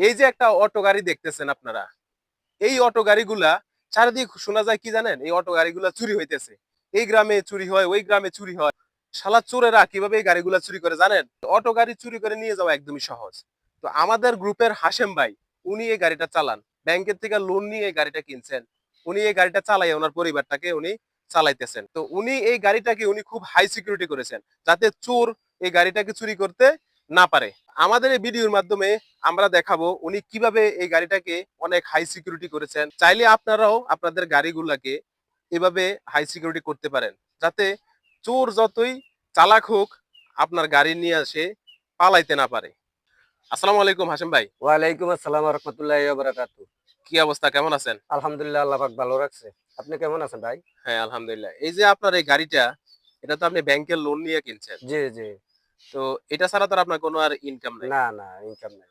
এই যে একটা অটো গাড়ি দেখতেছেন আপনারা, এই অটো গাড়িগুলা চারিদিক শোনা যায় কি জানেন? এই অটো গাড়িগুলা চুরি হইতেছে। এই গ্রামে চুরি হয়, ওই গ্রামে চুরি হয়। শালা চোরেরা কিভাবে এই গাড়িগুলা চুরি করে জানেন? অটো গাড়ি চুরি করে নিয়ে যাওয়া একদমই সহজ। তো আমাদের গ্রুপের হাশেম ভাই, উনি এই গাড়িটা চালান। ব্যাংকের থেকে লোন নিয়ে এই গাড়িটা কিনছেন। উনি এই গাড়িটা চালাইয়া ওনার পরিবারটাকে উনি চালাইতেছেন। তো উনি এই গাড়িটাকে উনি খুব হাই সিকিউরিটি করেছেন। যাতে চোর এই গাড়িটাকে চুরি করতে না পারে। আমাদের এই ভিডিওর মাধ্যমে আমরা দেখাবো উনি কিভাবে এই গাড়িটাকে অনেক হাই সিকিউরিটি করেছেন। চাইলে আপনারাও আপনাদের গাড়িগুলাকে এভাবে হাই সিকিউরিটি করতে পারেন, যাতে চোর যতই চালাক হোক আপনার গাড়ি নিয়ে আসে পালাইতে না পারে। আসসালামু আলাইকুম হাসিম ভাই। ওয়ালাইকুম আসসালাম ওয়া রাহমাতুল্লাহি ওয়া বারাকাতুহু। কি অবস্থা, কেমন আছেন? আলহামদুলিল্লাহ, আল্লাহ পাক ভালো রাখছে। আপনি কেমন আছেন ভাই? হ্যাঁ আলহামদুলিল্লাহ। এই যে আপনার এই গাড়িটা, এটা তো আপনি ব্যাংকের লোন নিয়ে কিনছেন। জি, জি। তো এটা ছাড়া তো আর আপনার কোনো আর ইনকাম নাই। না, না, ইনকাম নাই।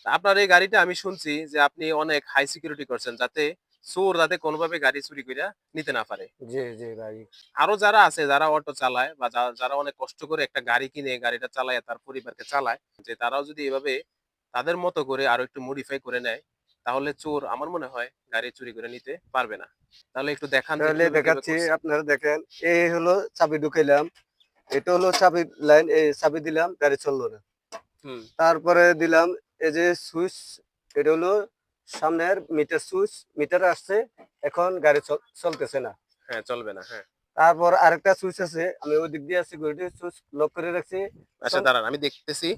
আপনার এই গাড়িটা আমি শুনছি যে আপনি অনেক হাই সিকিউরিটি করছেন, যাতে চোর যাতে কোনোভাবে গাড়ি চুরি কইরা নিতে না পারে। জি, জি ভাই। আরো যারা আছে যারা অটো চালায় বা যারা অনেক কষ্ট করে একটা গাড়ি কিনে গাড়িটা চালায় তার পরিবারকে চালায়, যে তারাও যদি এভাবে তাদের মতো করে আরো একটু মডিফাই করে নেয়, তাহলে চোর আমার মনে হয় গাড়ি চুরি করে নিতে পারবে না। তাহলে একটু দেখান যে তাহলে কিভাবে কিভাবে দেখাচ্ছি, করছেন। আপনারা দেখেন। এই হলো চাবি ঢুকাইলাম। এটা হলো চাবির লাইন। এই চাবি দিলাম, গাড়ি চললো না। হুম। তারপরে দিলাম এই যে সুইচ। এটা হলো সামনের মিটার সুইচ। মিটার আসছে, এখন গাড়ি চলতেছে না। হ্যাঁ চলবে না, হ্যাঁ। তারপর আরেকটা সুইচ আছে, আমি ওই দিক দিয়ে সিকিউরিটি সুইচ লক করে রাখছি। আচ্ছা দাঁড়ান আমি দেখতেছি।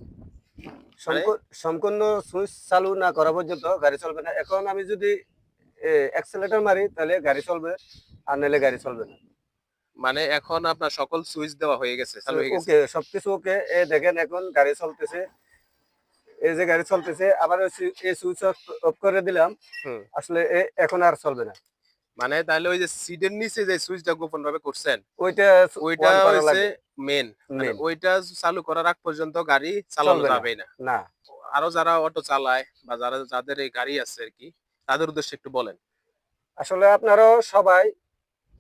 মানে সম্পূর্ণ সুইচ চালু না করা পর্যন্ত গাড়ি চলবে না। এখন আমি যদি অ্যাক্সেলেরেটর মারি তাহলে গাড়ি চলবে, আর নাহলে গাড়ি চলবে না। মানে এখন আপনার সকল সুইচ দেওয়া হয়ে গেছে, চালু হয়ে গেছে। ওকে, সবকিছু ওকে। এই দেখেন এখন গাড়ি চলতেছে। এই যে গাড়ি চলতেছে, আবার এই সুইচ অফ করে দিলাম। হুম। আসলে এখন আর চলবে না। মানে তাহলে ওই যে সিটের নিচে যে সুইচটা গোপন ভাবে করছেন, ওইটা ওইটা অন করা হইছে লাগে। মেন। মানে মেন ওইটা চালু করার আগ পর্যন্ত গাড়ি চালানো চলবে না। যাবেই না। না, আরো যারা অটো চালায় বা যাদের এই গাড়ি আছে আরকি, তাদের উদ্দেশ্যে একটু বলেন। আসলে আপনারাও সবাই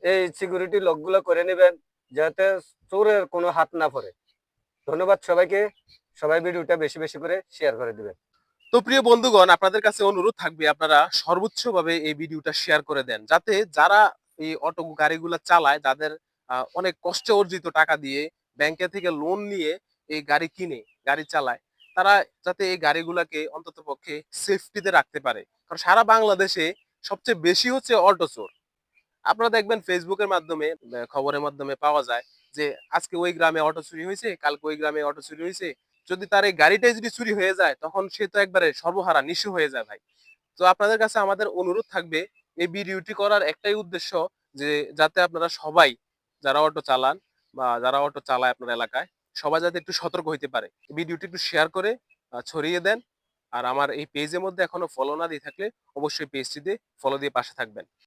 এই সিকিউরিটি লকগুলো করে নেবেন, যাতে চোরের কোনো হাত না পড়ে। ধন্যবাদ সবাইকে। সবাই ভিডিওটা বেশি বেশি করে শেয়ার করে দিবেন। তো প্রিয় বন্ধুগণ, আপনাদের কাছে অনুরোধ থাকবে আপনারা সর্বোচ্চভাবে এই ভিডিওটা শেয়ার করে দেন, যাতে যারা এই অটো গাড়িগুলা চালায়, যাদের অনেক কষ্টে অর্জিত টাকা দিয়ে ব্যাংকে থেকে লোন নিয়ে এই গাড়ি কিনে গাড়ি চালায়, তারা যাতে এই গাড়িগুলাকে অন্ততপক্ষে সেফটিতে রাখতে পারে। কারণ সারা বাংলাদেশে সবচেয়ে বেশি হচ্ছে অটো চোর। আপনারা দেখবেন ফেসবুকের মাধ্যমে খবরের মাধ্যমে পাওয়া যায় যে আজকে ওই গ্রামে অটো চুরি হয়েছে, কালকে ওই গ্রামে অটো চুরি হয়েছে। যদি তার এই গাড়িটাই যদি চুরি হয়ে যায়, তখন সে তো একবারে সর্বহারা নিঃস্ব হয়ে যায় ভাই। তো আপনাদের কাছে আমাদের অনুরোধ থাকবে, এই ভিডিওটি করার একটাই উদ্দেশ্য, যে যাতে আপনারা সবাই যারা অটো চালান বা যারা অটো চালায় আপনার এলাকায়, সবাই যাতে একটু সতর্ক হইতে পারে। ভিডিওটি একটু শেয়ার করে ছড়িয়ে দেন। আর আমার এই পেজের মধ্যে এখনো ফলো না দিয়ে থাকলে অবশ্যই পেজটিতে ফলো দিয়ে পাশে থাকবেন।